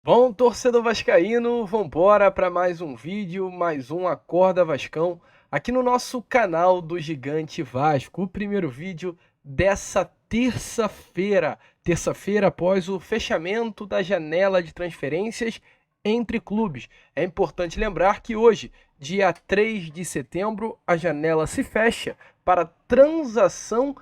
Bom, torcedor vascaíno, vambora para mais um vídeo, mais um Acorda Vascão, aqui no nosso canal do Gigante Vasco. O primeiro vídeo dessa terça-feira após o fechamento da janela de transferências entre clubes. É importante lembrar que hoje, dia 3 de setembro, a janela se fecha para transação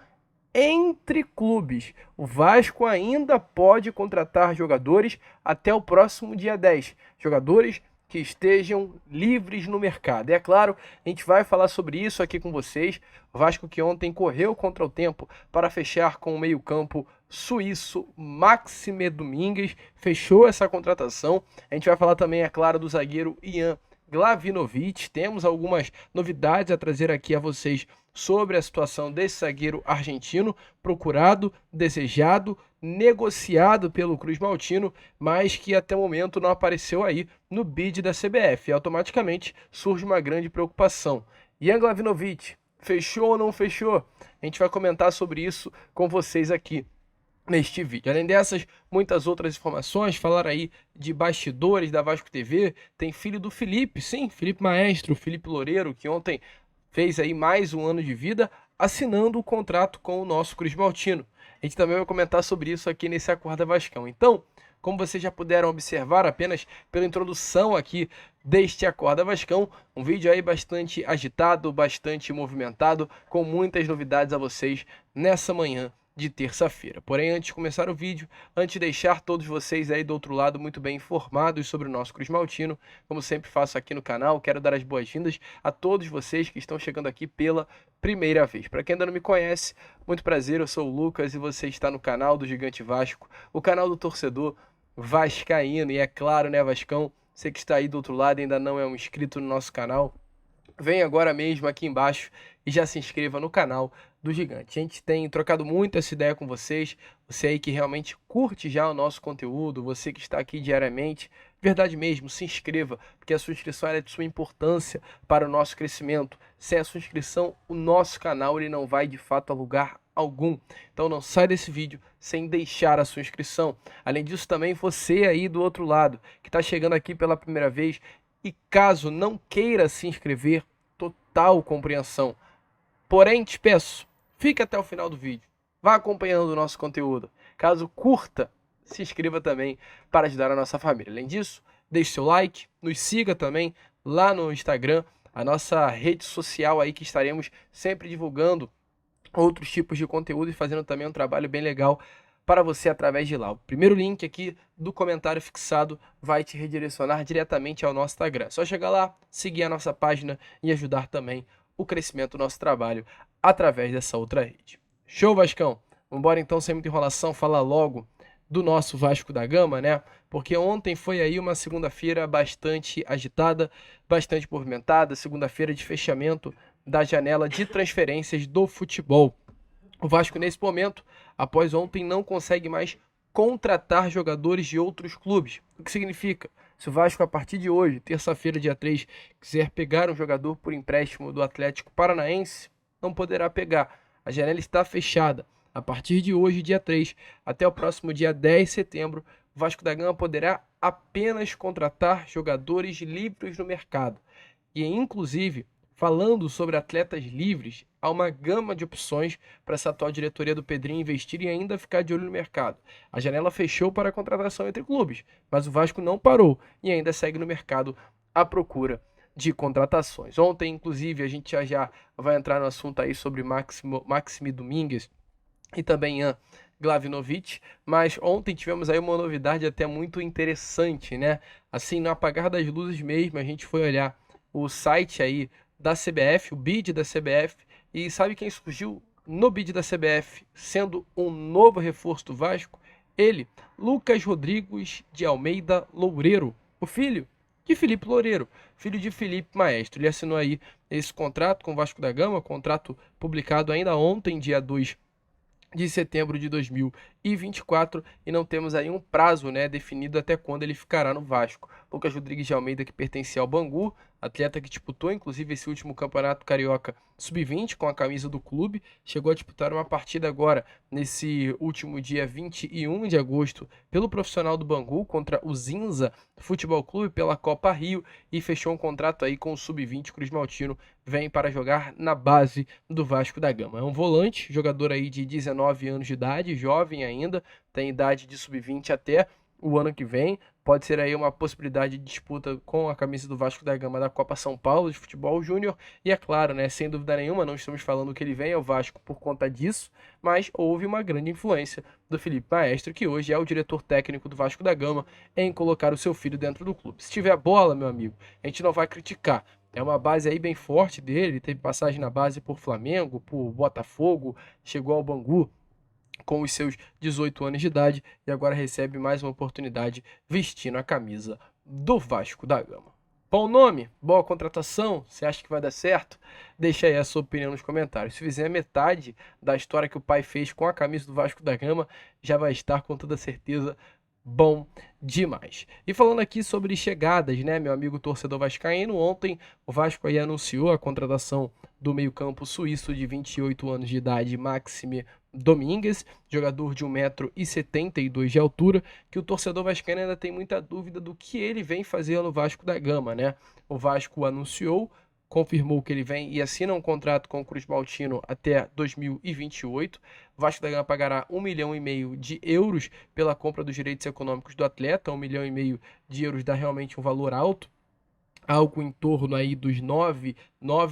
entre clubes. O Vasco ainda pode contratar jogadores até o próximo dia 10. Jogadores que estejam livres no mercado. E é claro, a gente vai falar sobre isso aqui com vocês. O Vasco que ontem correu contra o tempo para fechar com o meio-campo suíço Maxime Domingues, fechou essa contratação. A gente vai falar também, é claro, do zagueiro Ian Glavinovic. Temos algumas novidades a trazer aqui a vocês sobre a situação desse zagueiro argentino, procurado, desejado, negociado pelo Cruz Maltino, mas que até o momento não apareceu aí no bid da CBF. E automaticamente surge uma grande preocupação. Ian Glavinovic, fechou ou não fechou? A gente vai comentar sobre isso com vocês aqui neste vídeo. Além dessas, muitas outras informações, falar aí de bastidores da Vasco TV, tem filho do Felipe, sim, Felipe Maestro, Felipe Loureiro, que ontem fez aí mais um ano de vida, assinando o contrato com o nosso Cruz Maltino. A gente também vai comentar sobre isso aqui nesse Acorda Vascão. Então, como vocês já puderam observar apenas pela introdução aqui deste Acorda Vascão, um vídeo aí bastante agitado, bastante movimentado, com muitas novidades a vocês nessa manhã de terça-feira. Porém, antes de começar o vídeo, antes de deixar todos vocês aí do outro lado muito bem informados sobre o nosso Cruz Maltino, como sempre faço aqui no canal, quero dar as boas-vindas a todos vocês que estão chegando aqui pela primeira vez. Para quem ainda não me conhece, muito prazer, eu sou o Lucas e você está no canal do Gigante Vasco, o canal do torcedor vascaíno. E é claro, né, Vascão, você que está aí do outro lado e ainda não é um inscrito no nosso canal, vem agora mesmo aqui embaixo e já se inscreva no canal do Gigante. A gente tem trocado muito essa ideia com vocês, você aí que realmente curte já o nosso conteúdo, você que está aqui diariamente, verdade mesmo, se inscreva, porque a sua inscrição é de suma importância para o nosso crescimento. Sem a sua inscrição, o nosso canal ele não vai de fato a lugar algum. Então não sai desse vídeo sem deixar a sua inscrição. Além disso, também você aí do outro lado, que está chegando aqui pela primeira vez, e caso não queira se inscrever, total compreensão. Porém, te peço, fique até o final do vídeo. Vá acompanhando o nosso conteúdo. Caso curta, se inscreva também para ajudar a nossa família. Além disso, deixe seu like, nos siga também lá no Instagram, a nossa rede social aí que estaremos sempre divulgando outros tipos de conteúdo e fazendo também um trabalho bem legal para você através de lá. O primeiro link aqui do comentário fixado vai te redirecionar diretamente ao nosso Instagram. É só chegar lá, seguir a nossa página e ajudar também o crescimento do nosso trabalho através dessa outra rede. Show, Vascão? Vamos embora então, sem muita enrolação, falar logo do nosso Vasco da Gama, né? Porque ontem foi aí uma segunda-feira bastante agitada, bastante movimentada, segunda-feira de fechamento da janela de transferências do futebol. O Vasco, nesse momento, após ontem, não consegue mais contratar jogadores de outros clubes. O que significa? Se o Vasco, a partir de hoje, terça-feira, dia 3, quiser pegar um jogador por empréstimo do Atlético Paranaense, não poderá pegar. A janela está fechada. A partir de hoje, dia 3, até o próximo dia 10 de setembro, o Vasco da Gama poderá apenas contratar jogadores livres no mercado. E, inclusive, falando sobre atletas livres, há uma gama de opções para essa atual diretoria do Pedrinho investir e ainda ficar de olho no mercado. A janela fechou para a contratação entre clubes, mas o Vasco não parou e ainda segue no mercado à procura de contratações. Ontem, inclusive, a gente já vai entrar no assunto aí sobre Maxime Domingues e também Ian Glavinovic, mas ontem tivemos aí uma novidade até muito interessante, né? Assim, no apagar das luzes mesmo, a gente foi olhar o site aí da CBF, o bid da CBF, e sabe quem surgiu no bid da CBF, sendo um novo reforço do Vasco? Ele, Lucas Rodrigues de Almeida Loureiro, o filho de Felipe Loureiro, filho de Felipe Maestro. Ele assinou aí esse contrato com o Vasco da Gama, contrato publicado ainda ontem, dia 2 de setembro de 2023. 2024 e não temos aí um prazo, né, definido até quando ele ficará no Vasco. Lucas Rodrigues de Almeida, que pertencia ao Bangu, atleta que disputou inclusive esse último campeonato carioca sub-20 com a camisa do clube, chegou a disputar uma partida agora nesse último dia 21 de agosto pelo profissional do Bangu contra o Zinza Futebol Clube pela Copa Rio e fechou um contrato aí com o sub-20. Cruz Maltino vem para jogar na base do Vasco da Gama. É um volante, jogador aí de 19 anos de idade, jovem ainda, tem idade de sub-20 até o ano que vem. Pode ser aí uma possibilidade de disputa com a camisa do Vasco da Gama da Copa São Paulo de Futebol Júnior. E é claro, né, sem dúvida nenhuma, não estamos falando que ele vem ao Vasco por conta disso, mas houve uma grande influência do Felipe Maestro, que hoje é o diretor técnico do Vasco da Gama, em colocar o seu filho dentro do clube. Se tiver bola, meu amigo, a gente não vai criticar. É uma base aí bem forte dele, ele teve passagem na base por Flamengo, por Botafogo, chegou ao Bangu com os seus 18 anos de idade e agora recebe mais uma oportunidade vestindo a camisa do Vasco da Gama. Bom nome? Boa contratação? Você acha que vai dar certo? Deixa aí a sua opinião nos comentários. Se fizer metade da história que o pai fez com a camisa do Vasco da Gama, já vai estar com toda certeza bom demais. E falando aqui sobre chegadas, né, meu amigo torcedor vascaíno, ontem o Vasco aí anunciou a contratação do meio-campo suíço de 28 anos de idade, Maxime Domingues, jogador de 1,72 m de altura, que o torcedor vascaíno ainda tem muita dúvida do que ele vem fazer no Vasco da Gama, né? O Vasco anunciou, confirmou que ele vem e assina um contrato com o Cruz Maltino até 2028. O Vasco da Gama pagará 1,5 milhão de euros pela compra dos direitos econômicos do atleta. 1,5 milhão de euros dá realmente um valor alto, algo em torno aí dos 9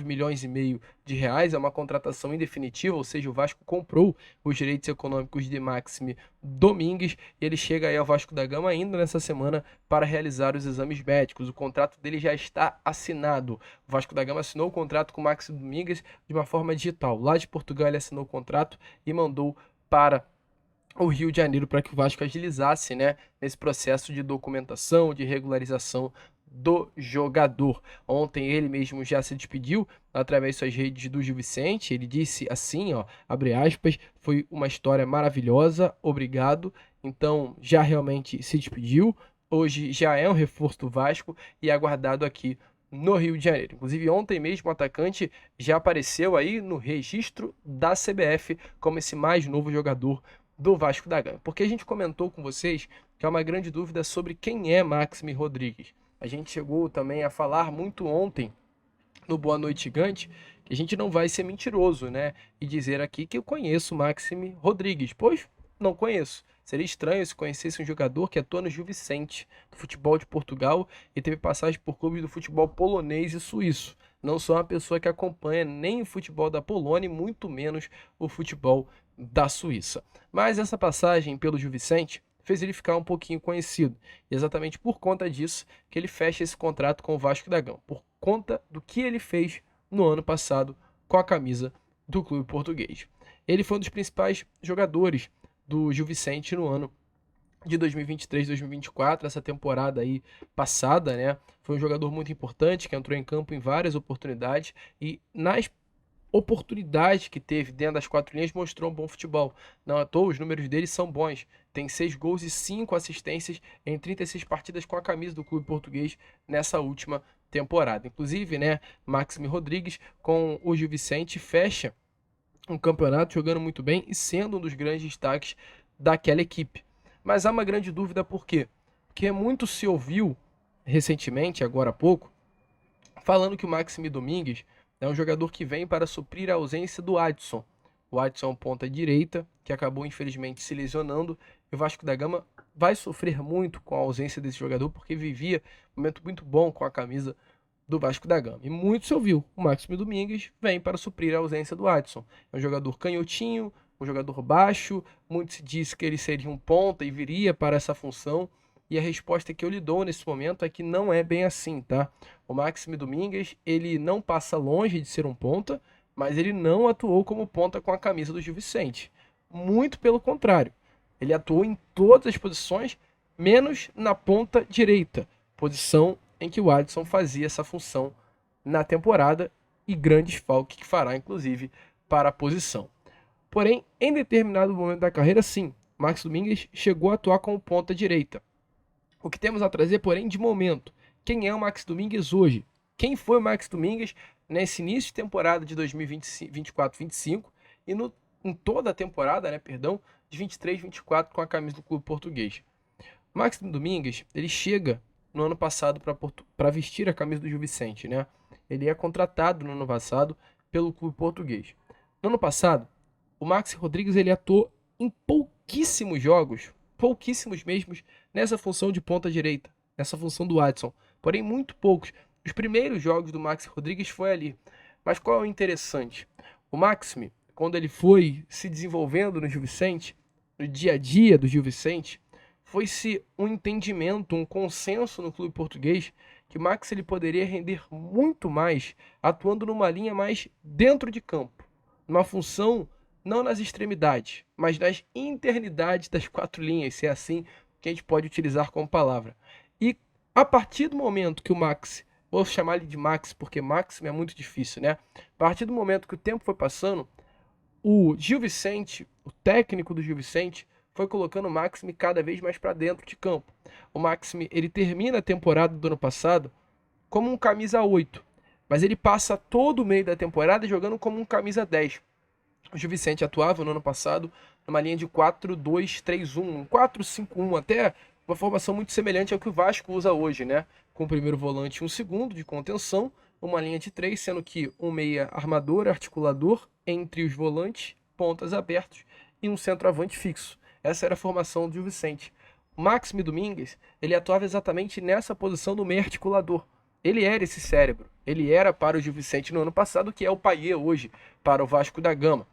milhões e meio de reais. É uma contratação indefinitiva, ou seja, o Vasco comprou os direitos econômicos de Maxime Domingues e ele chega aí ao Vasco da Gama ainda nessa semana para realizar os exames médicos. O contrato dele já está assinado. O Vasco da Gama assinou o contrato com Maxime Domingues de uma forma digital. Lá de Portugal ele assinou o contrato e mandou para o Rio de Janeiro para que o Vasco agilizasse, né, nesse processo de documentação, de regularização do jogador. Ontem ele mesmo já se despediu através de suas redes do Gil Vicente. Ele disse assim, ó, abre aspas, foi uma história maravilhosa, obrigado. Então já realmente se despediu. Hoje já é um reforço do Vasco e aguardado aqui no Rio de Janeiro. Inclusive ontem mesmo o atacante já apareceu aí no registro da CBF como esse mais novo jogador do Vasco da Gama. Porque a gente comentou com vocês que é uma grande dúvida sobre quem é Maxime Rodrigues. A gente chegou também a falar muito ontem no Boa Noite Gigante que a gente não vai ser mentiroso, né? E dizer aqui que eu conheço Maxime Rodrigues, pois não conheço. Seria estranho se conhecesse um jogador que atua no Gil Vicente, do futebol de Portugal, e teve passagem por clubes do futebol polonês e suíço. Não sou uma pessoa que acompanha nem o futebol da Polônia, e muito menos o futebol da Suíça. Mas essa passagem pelo Gil Vicente fez ele ficar um pouquinho conhecido. E exatamente por conta disso que ele fecha esse contrato com o Vasco da Gama, por conta do que ele fez no ano passado com a camisa do clube português. Ele foi um dos principais jogadores do Gil Vicente no ano de 2023-2024, essa temporada aí passada, né? Foi um jogador muito importante que entrou em campo em várias oportunidades e nas oportunidade que teve dentro das quatro linhas mostrou um bom futebol. Não à toa, os números dele são bons. Tem 6 gols e 5 assistências em 36 partidas com a camisa do clube português nessa última temporada. Inclusive, né, Maxime Rodrigues com o Gil Vicente fecha um campeonato jogando muito bem e sendo um dos grandes destaques daquela equipe. Mas há uma grande dúvida por quê? Porque muito se ouviu recentemente, agora há pouco, falando que o Maxime Domingues é um jogador que vem para suprir a ausência do Adson. O Adson é um ponta direita, que acabou infelizmente se lesionando. E o Vasco da Gama vai sofrer muito com a ausência desse jogador, porque vivia um momento muito bom com a camisa do Vasco da Gama. E muito se ouviu, o Maxime Domingues vem para suprir a ausência do Adson. É um jogador canhotinho, um jogador baixo, muito se diz que ele seria um ponta e viria para essa função. E a resposta que eu lhe dou nesse momento é que não é bem assim, tá? O Maxime Domingues, ele não passa longe de ser um ponta, mas ele não atuou como ponta com a camisa do Gil Vicente. Muito pelo contrário. Ele atuou em todas as posições, menos na ponta direita, posição em que o Adson fazia essa função na temporada e grande desfalque que fará, inclusive, para a posição. Porém, em determinado momento da carreira, sim, Max Domingues chegou a atuar como ponta direita. O que temos a trazer, porém, de momento, quem é o Max Domingues hoje? Quem foi o Max Domingues nesse início de temporada de 2024-25 e em toda a temporada, de 23-24 com a camisa do clube português? O Max Domingues, ele chega no ano passado para vestir a camisa do Gil Vicente, né? Ele é contratado no ano passado pelo clube português. No ano passado, o Maxi Rodrigues ele atuou em pouquíssimos jogos, pouquíssimos mesmos, nessa função de ponta direita, nessa função do Adson. Porém, muito poucos. Os primeiros jogos do Maxi Rodrigues foi ali. Mas qual é o interessante? O Maxime, quando ele foi se desenvolvendo no Gil Vicente, no dia a dia do Gil Vicente, foi-se um entendimento, um consenso no clube português que o Max ele poderia render muito mais atuando numa linha mais dentro de campo, numa função não nas extremidades, mas nas internidades das quatro linhas, se é assim que a gente pode utilizar como palavra. E a partir do momento que o Max, vou chamar ele de Max porque Máximo é muito difícil, né? A partir do momento que o tempo foi passando, o Gil Vicente, o técnico do Gil Vicente, foi colocando o Maxime cada vez mais para dentro de campo. O Maxime, ele termina a temporada do ano passado como um camisa 8, mas ele passa todo o meio da temporada jogando como um camisa 10. O Gil Vicente atuava no ano passado numa linha de 4-2-3-1, um 4-5-1, até uma formação muito semelhante ao que o Vasco usa hoje, né? Com o primeiro volante e um segundo de contenção, uma linha de 3, sendo que um meia armador, articulador, entre os volantes, pontas abertos e um centroavante fixo. Essa era a formação do Gil Vicente. O Máxime Domingues, ele atuava exatamente nessa posição do meio articulador. Ele era esse cérebro. Ele era para o Gil Vicente no ano passado, que é o Payet hoje para o Vasco da Gama.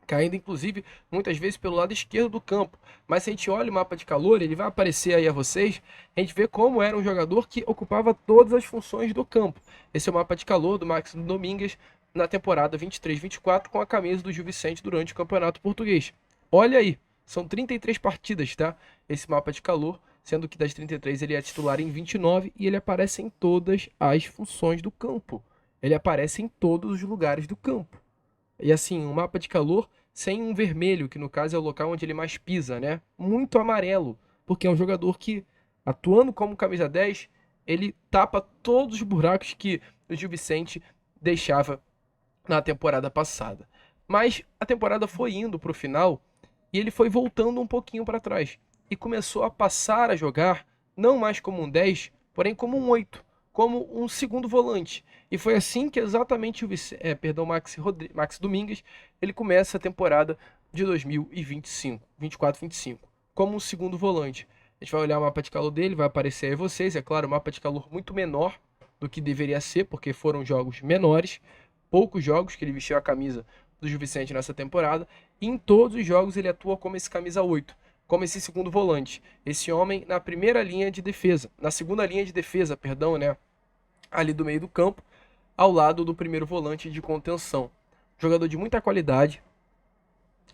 Caindo, inclusive, muitas vezes pelo lado esquerdo do campo. Mas se a gente olha o mapa de calor, ele vai aparecer aí a vocês, a gente vê como era um jogador que ocupava todas as funções do campo. Esse é o mapa de calor do Máximo Domingues na temporada 23-24 com a camisa do Gil Vicente durante o Campeonato Português. Olha aí. São 33 partidas, tá? Esse mapa de calor, sendo que das 33 ele é titular em 29 e ele aparece em todas as funções do campo. Ele aparece em todos os lugares do campo. E assim, um mapa de calor sem um vermelho, que no caso é o local onde ele mais pisa, né? Muito amarelo, porque é um jogador que, atuando como camisa 10, ele tapa todos os buracos que o Gil Vicente deixava na temporada passada. Mas a temporada foi indo para o final e ele foi voltando um pouquinho para trás e começou a passar a jogar não mais como um 10, porém como um 8, como um segundo volante. E foi assim que exatamente o Max Domingues ele começa a temporada de 2025, 24-25, como um segundo volante. A gente vai olhar o mapa de calor dele, vai aparecer aí vocês, é claro, um mapa de calor muito menor do que deveria ser, porque foram jogos menores, poucos jogos que ele vestiu a camisa do Gil Vicente nessa temporada, e em todos os jogos ele atua como esse camisa 8, como esse segundo volante. Esse homem na primeira linha de defesa, na segunda linha de defesa, perdão, né? Ali do meio do campo, ao lado do primeiro volante de contenção. Jogador de muita qualidade.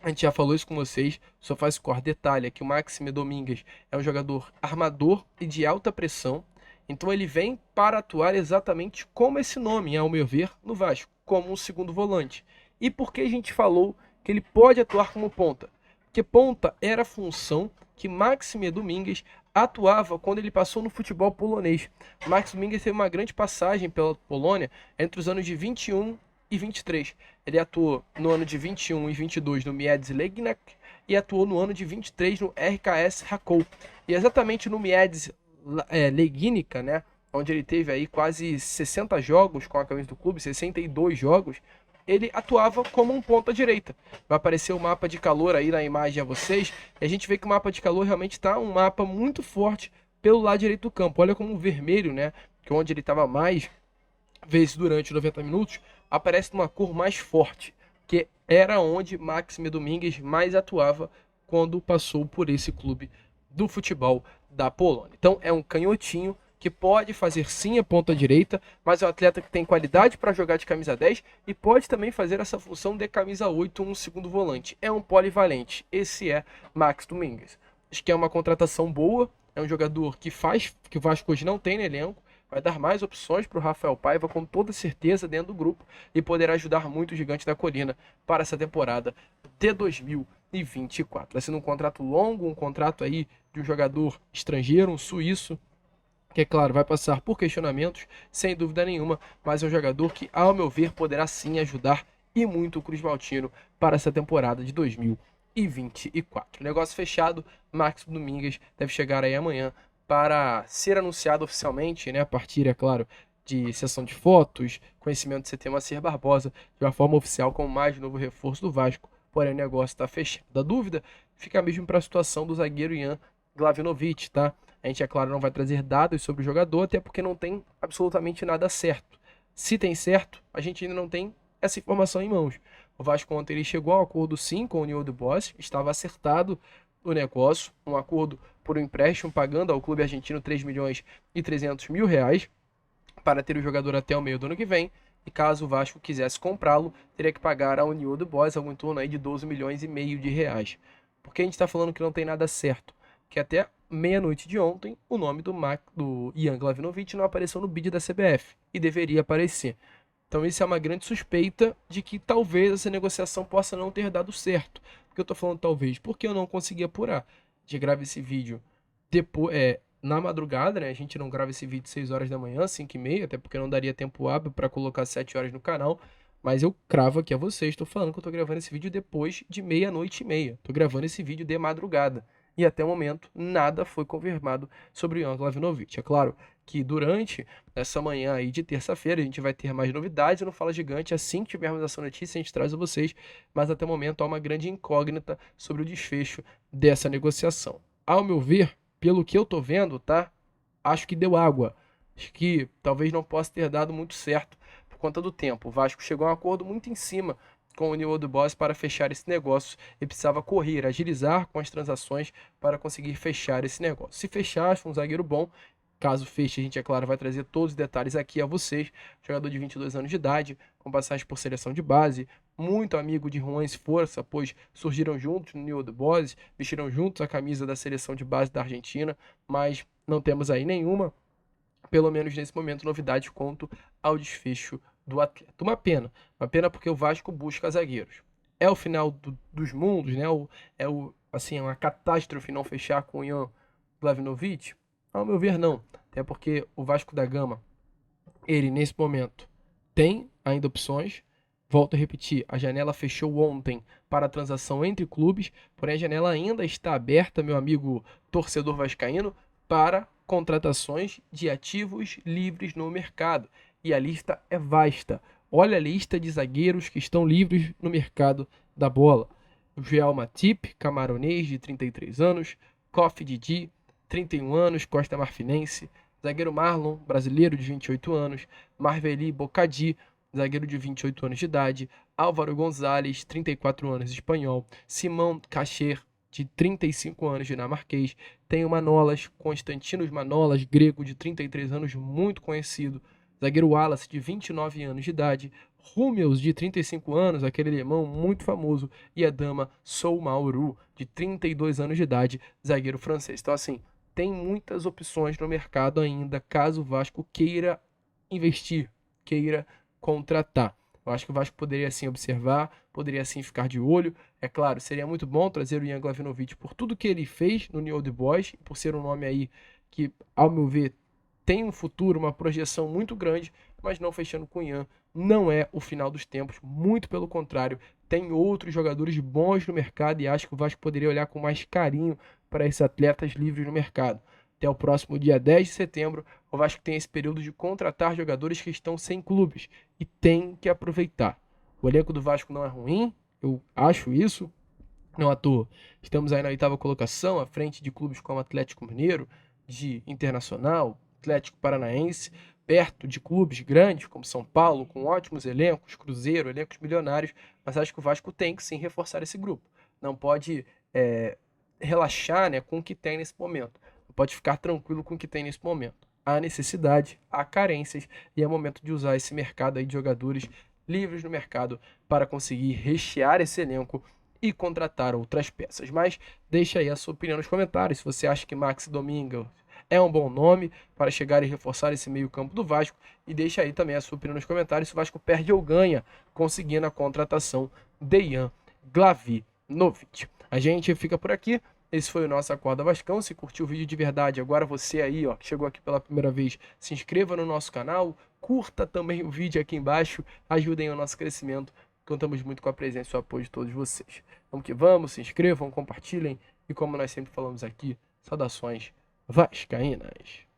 A gente já falou isso com vocês, só faz o detalhe é que o Máxime Domingues é um jogador armador e de alta pressão. Então ele vem para atuar exatamente como esse nome, ao meu ver, no Vasco, como um segundo volante. E por que a gente falou que ele pode atuar como ponta? Porque ponta era a função que Máxime Domingues atuava quando ele passou no futebol polonês. Max Domingues teve uma grande passagem pela Polônia entre os anos de 21 e 23. Ele atuou no ano de 21 e 22 no Miedz Legnac e atuou no ano de 23 no RKS Rakow. E exatamente no Miedz Legnica, né, onde ele teve aí quase 60 jogos com a camisa do clube, 62 jogos, ele atuava como um ponta direita. Vai aparecer o mapa de calor aí na imagem a vocês, e a gente vê que o mapa de calor realmente está um mapa muito forte pelo lado direito do campo. Olha como o vermelho, né, que é onde ele estava mais vezes durante 90 minutos, aparece numa cor mais forte, que era onde Máxime Domingues mais atuava quando passou por esse clube do futebol da Polônia. Então é um canhotinho que pode fazer sim a ponta direita, mas é um atleta que tem qualidade para jogar de camisa 10 e pode também fazer essa função de camisa 8, um segundo volante. É um polivalente. Esse é Max Domingues. Acho que é uma contratação boa, é um jogador que faz, que o Vasco hoje não tem no elenco, vai dar mais opções para o Rafael Paiva com toda certeza dentro do grupo e poderá ajudar muito o Gigante da Colina para essa temporada de 2025. 2024. Vai sendo um contrato longo, um contrato aí de um jogador estrangeiro, um suíço, que, é claro, vai passar por questionamentos, sem dúvida nenhuma, mas é um jogador que, ao meu ver, poderá sim ajudar e muito o Cruz Maltino para essa temporada de 2024. Negócio fechado, Max Domingues deve chegar aí amanhã para ser anunciado oficialmente, né, a partir, é claro, de sessão de fotos, conhecimento de CT Macir Barbosa, de uma forma oficial como mais novo reforço do Vasco, porém o negócio está fechado. A dúvida fica mesmo para a situação do zagueiro Ian Glavinovic, tá? A gente, é claro, não vai trazer dados sobre o jogador, até porque não tem absolutamente nada certo. Se tem certo, a gente ainda não tem essa informação em mãos. O Vasco ontem ele chegou a um acordo sim com o New Old Boys, estava acertado o negócio, um acordo por um empréstimo pagando ao clube argentino 3 milhões e 300 mil reais para ter o jogador até o meio do ano que vem. E caso o Vasco quisesse comprá-lo, teria que pagar ao New Old Boys algo em torno aí de 12 milhões e meio de reais. Por que a gente está falando que não tem nada certo? Que até meia-noite de ontem, o nome do Ian Glavinovic não apareceu no bid da CBF, e deveria aparecer. Então isso é uma grande suspeita de que talvez essa negociação possa não ter dado certo. Por que eu estou falando talvez? Porque eu não consegui apurar. A gente grava esse vídeo depois, na madrugada, né? A gente não grava esse vídeo 6 horas da manhã, 5h30, até porque não daria tempo hábil para colocar 7 horas no canal. Mas eu cravo aqui a vocês, estou falando que eu estou gravando esse vídeo depois de meia-noite e meia. Estou gravando esse vídeo de madrugada. E até o momento, nada foi confirmado sobre o Ian Glavinovic. É claro que durante essa manhã aí de terça-feira a gente vai ter mais novidades no Fala Gigante. Assim que tivermos essa notícia, a gente traz a vocês. Mas até o momento há uma grande incógnita sobre o desfecho dessa negociação. Ao meu ver, pelo que eu tô vendo, tá? Acho que deu água. Acho que talvez não possa ter dado muito certo por conta do tempo. O Vasco chegou a um acordo muito em cima com o New Old Boys para fechar esse negócio e precisava correr, agilizar com as transações para conseguir fechar esse negócio. Se fechar, acho um zagueiro bom. Caso feche, a gente, é claro, vai trazer todos os detalhes aqui a vocês. Jogador de 22 anos de idade, com passagem por seleção de base, muito amigo de Juan Esforça, pois surgiram juntos no New Old Boys, vestiram juntos a camisa da seleção de base da Argentina, mas não temos aí nenhuma, pelo menos nesse momento, novidade quanto ao desfecho do atleta. Uma pena porque o Vasco busca zagueiros. É o final dos mundos, né? Assim, é uma catástrofe não fechar com o Ian Glavinovic? Ao meu ver, não. Até porque o Vasco da Gama, ele nesse momento tem ainda opções. Volto a repetir, a janela fechou ontem para a transação entre clubes, porém a janela ainda está aberta, meu amigo torcedor vascaíno, para contratações de ativos livres no mercado. E a lista é vasta. Olha a lista de zagueiros que estão livres no mercado da bola. O Joel Matip, camaronês, de 33 anos. Kofi Didi, 31 anos, Costa Marfinense. Zagueiro Marlon, brasileiro, de 28 anos. Marveli Bocadi, zagueiro de 28 anos de idade. Álvaro Gonzalez, 34 anos, espanhol. Simão Cacher, de 35 anos, dinamarquês. Tem o Manolas, Constantinos Manolas, grego, de 33 anos, muito conhecido. Zagueiro Wallace, de 29 anos de idade. Hummels, de 35 anos, aquele alemão muito famoso. E a dama Soumaoru, de 32 anos de idade, zagueiro francês. Então, assim, tem muitas opções no mercado ainda, caso o Vasco queira investir, queira contratar. Eu acho que o Vasco poderia assim observar, poderia assim ficar de olho. É claro, seria muito bom trazer o Ian Glavinovic por tudo que ele fez no New Old Boys, por ser um nome aí que, ao meu ver, tem um futuro, uma projeção muito grande, mas não fechando com o Ian. Não é o final dos tempos, muito pelo contrário. Tem outros jogadores bons no mercado e acho que o Vasco poderia olhar com mais carinho para esses atletas livres no mercado. Até o próximo dia 10 de setembro, o Vasco tem esse período de contratar jogadores que estão sem clubes e tem que aproveitar. O elenco do Vasco não é ruim, eu acho isso, não à toa. Estamos aí na 8ª colocação, à frente de clubes como Atlético Mineiro, de Internacional, Atlético Paranaense, perto de clubes grandes como São Paulo, com ótimos elencos, Cruzeiro, elencos milionários, mas acho que o Vasco tem que sim reforçar esse grupo. Não pode relaxar, né, com o que tem nesse momento. Não pode ficar tranquilo com o que tem nesse momento. Há necessidade, há carências e é momento de usar esse mercado aí de jogadores livres no mercado para conseguir rechear esse elenco e contratar outras peças. Mas deixa aí a sua opinião nos comentários. Se você acha que Max Domingues é um bom nome para chegar e reforçar esse meio campo do Vasco. E deixa aí também a sua opinião nos comentários se o Vasco perde ou ganha conseguindo a contratação de Ian Glavinovic. A gente fica por aqui. Esse foi o nosso Acorda Vascão. Se curtiu o vídeo de verdade, agora você aí, ó, que chegou aqui pela primeira vez, se inscreva no nosso canal, curta também o vídeo aqui embaixo, ajudem o nosso crescimento. Contamos muito com a presença e o apoio de todos vocês. Vamos que vamos, se inscrevam, compartilhem e como nós sempre falamos aqui, saudações vascaínas.